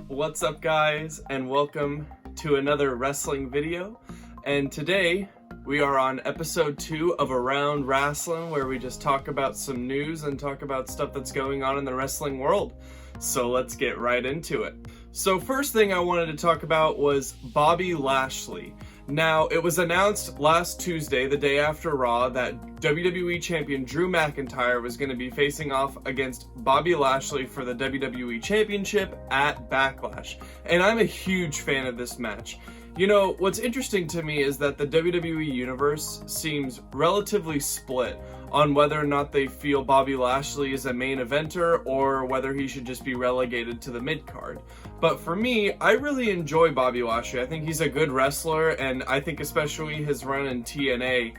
What's up, guys, and welcome to another wrestling video. And today we are on episode 2 of Around Wrasslin, where we just talk about some news and talk about stuff that's going on in the wrestling world. So let's get right into it. So first thing I wanted to talk about was Bobby Lashley. Now, it was announced last Tuesday, the day after Raw, that WWE Champion Drew McIntyre was going to be facing off against Bobby Lashley for the WWE Championship at Backlash. And I'm a huge fan of this match. You know, what's interesting to me is that the WWE Universe seems relatively split on whether or not they feel Bobby Lashley is a main eventer or whether he should just be relegated to the mid-card. But for me, I really enjoy Bobby Lashley. I think he's a good wrestler, and I think especially his run in TNA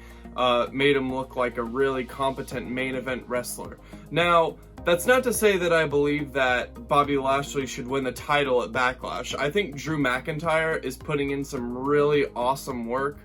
made him look like a really competent main event wrestler. Now, that's not to say that I believe that Bobby Lashley should win the title at Backlash. I think Drew McIntyre is putting in some really awesome work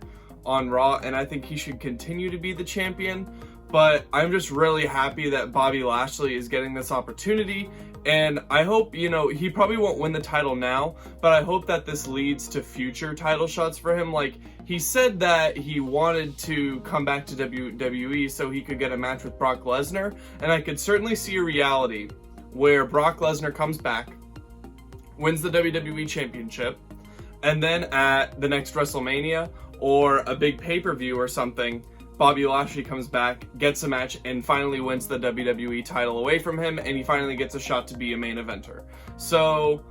on Raw, and I think he should continue to be the champion. But I'm just really happy that Bobby Lashley is getting this opportunity, and I hope, you know, he probably won't win the title now, but I hope that this leads to future title shots for him. Like, he said that he wanted to come back to WWE so he could get a match with Brock Lesnar, and I could certainly see a reality where Brock Lesnar comes back, wins the WWE Championship, and then at the next WrestleMania or a big pay-per-view or something, Bobby Lashley comes back, gets a match, and finally wins the WWE title away from him, and he finally gets a shot to be a main eventer. So,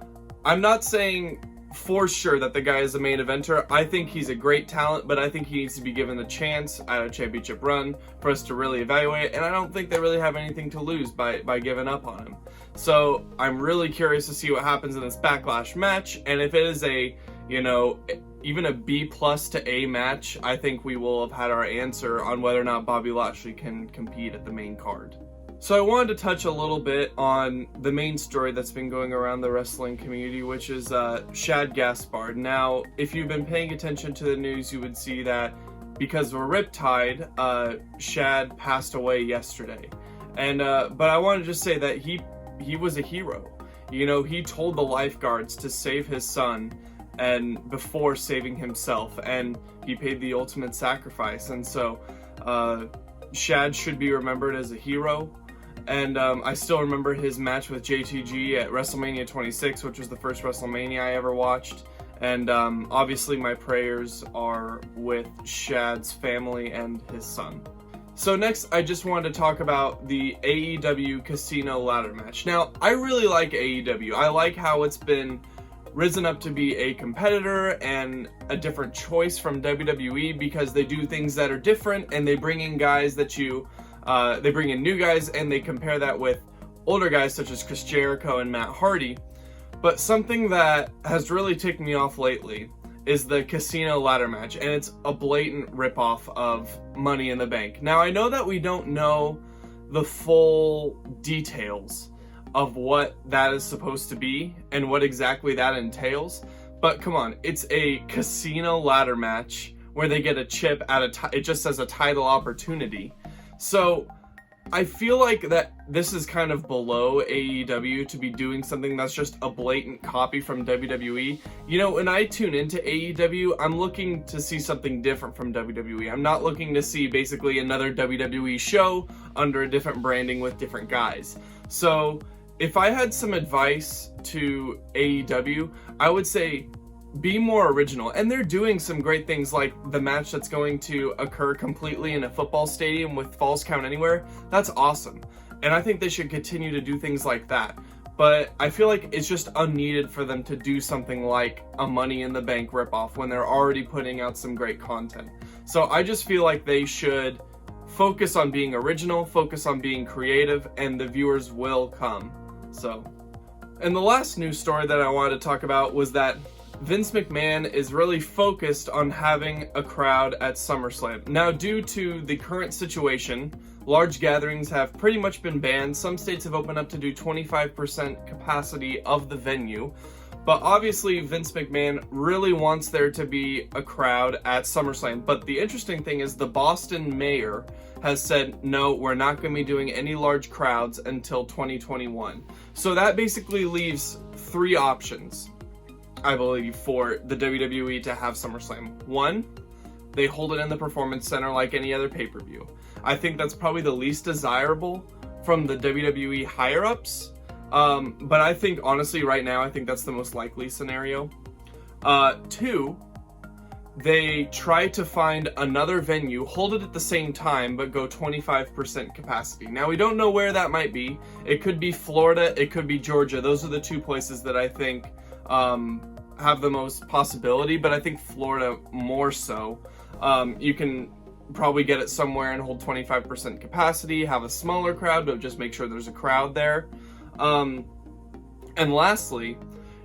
I'm not saying for sure that the guy is a main eventer. I think he's a great talent, but I think he needs to be given the chance at a championship run for us to really evaluate, and I don't think they really have anything to lose by giving up on him. So, I'm really curious to see what happens in this Backlash match, and if it is a, you know, even a B plus to A match, I think we will have had our answer on whether or not Bobby Lashley can compete at the main card. So I wanted to touch a little bit on the main story that's been going around the wrestling community, which is Shad Gaspard. Now, if you've been paying attention to the news, you would see that because of a riptide, Shad passed away yesterday. And but I want to just say that he was a hero. You know, he told the lifeguards to save his son and before saving himself, and he paid the ultimate sacrifice. And so Shad should be remembered as a hero. And I still remember his match with JTG at WrestleMania 26, which was the first WrestleMania I ever watched. And obviously my prayers are with Shad's family and his son. So next, I just wanted to talk about the AEW Casino ladder match. Now, I really like AEW. I like how it's been risen up to be a competitor and a different choice from WWE, because they do things that are different, and they bring in guys that they bring in new guys, and they compare that with older guys such as Chris Jericho and Matt Hardy. But something that has really ticked me off lately is the Casino ladder match, and it's a blatant ripoff of Money in the Bank. Now, I know that we don't know the full details of what that is supposed to be and what exactly that entails, but come on, it's a casino ladder match where they get a chip at it just says a title opportunity. So I feel like that this is kind of below AEW to be doing something that's just a blatant copy from WWE. You know, when I tune into AEW, I'm looking to see something different from WWE. I'm not looking to see basically another WWE show under a different branding with different guys. So if I had some advice to AEW, I would say be more original. And they're doing some great things, like the match that's going to occur completely in a football stadium with Falls Count Anywhere. That's awesome. And I think they should continue to do things like that. But I feel like it's just unneeded for them to do something like a Money in the Bank ripoff when they're already putting out some great content. So I just feel like they should focus on being original, focus on being creative, and the viewers will come. So, and the last news story that I wanted to talk about was that Vince McMahon is really focused on having a crowd at SummerSlam. Now, due to the current situation, large gatherings have pretty much been banned. Some states have opened up to do 25% capacity of the venue. But obviously, Vince McMahon really wants there to be a crowd at SummerSlam. But the interesting thing is the Boston mayor has said, no, we're not going to be doing any large crowds until 2021. So that basically leaves three options, I believe, for the WWE to have SummerSlam. One, they hold it in the Performance Center like any other pay-per-view. I think that's probably the least desirable from the WWE higher-ups. But I think, honestly, right now, I think that's the most likely scenario. Two, they try to find another venue, hold it at the same time, but go 25% capacity. Now, we don't know where that might be. It could be Florida, it could be Georgia. Those are the two places that I think have the most possibility, but I think Florida more so. You can probably get it somewhere and hold 25% capacity, have a smaller crowd, but just make sure there's a crowd there. And lastly,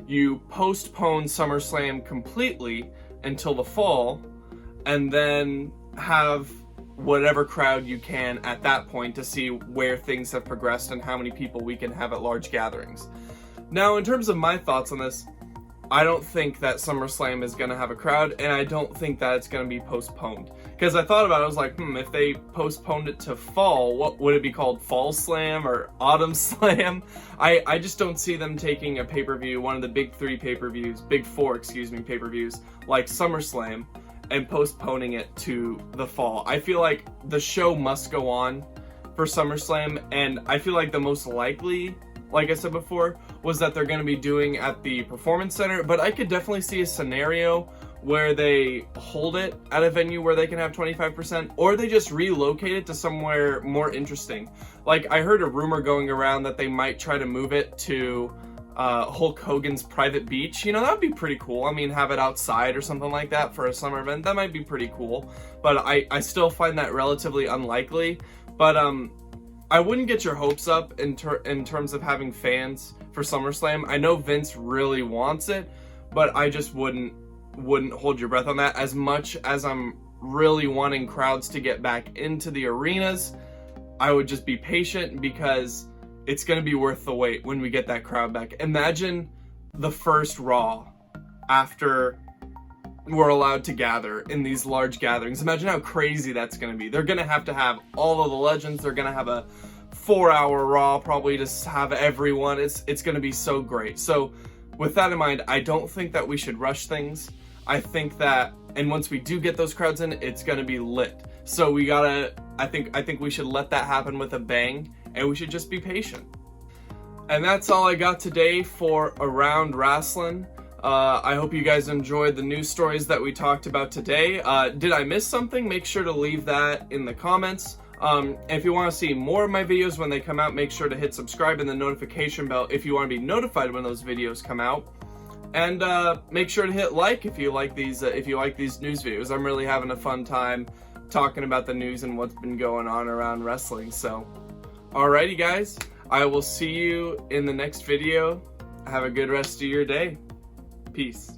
you postpone SummerSlam completely until the fall, and then have whatever crowd you can at that point to see where things have progressed and how many people we can have at large gatherings. Now, in terms of my thoughts on this, I don't think that SummerSlam is going to have a crowd, and I don't think that it's going to be postponed. Because I thought about it, I was like, if they postponed it to fall, what would it be called? Fall Slam or Autumn Slam? I just don't see them taking a pay-per-view, one of the big four pay-per-views, like SummerSlam, and postponing it to the fall. I feel like the show must go on for SummerSlam, and I feel like the most likely, like I said before, was that they're going to be doing at the Performance Center, but I could definitely see a scenario where they hold it at a venue where they can have 25%, or they just relocate it to somewhere more interesting. Like, I heard a rumor going around that they might try to move it to Hulk Hogan's private beach. You know, that would be pretty cool. I mean, have it outside or something like that for a summer event. That might be pretty cool, but I still find that relatively unlikely. But I wouldn't get your hopes up in terms of having fans for SummerSlam. I know Vince really wants it, but I just wouldn't hold your breath on that. As much as I'm really wanting crowds to get back into the arenas, I would just be patient, because it's going to be worth the wait when we get that crowd back. Imagine the first Raw after we're allowed to gather in these large gatherings. Imagine how crazy that's going to be. They're going to have all of the legends. They're going to have a 4-hour Raw, probably, to have everyone. It's going to be so great. So with that in mind, I don't think that we should rush things. I think that, and once we do get those crowds in, it's going to be lit. So we gotta, I think we should let that happen with a bang, and we should just be patient. And that's all I got today for Around Wrasslin. I hope you guys enjoyed the news stories that we talked about today. Did I miss something? Make sure to leave that in the comments. If you want to see more of my videos when they come out, make sure to hit subscribe and the notification bell if you want to be notified when those videos come out. And make sure to hit like if you like these news videos. I'm really having a fun time talking about the news and what's been going on around wrestling. So, alrighty guys, I will see you in the next video. Have a good rest of your day. Peace.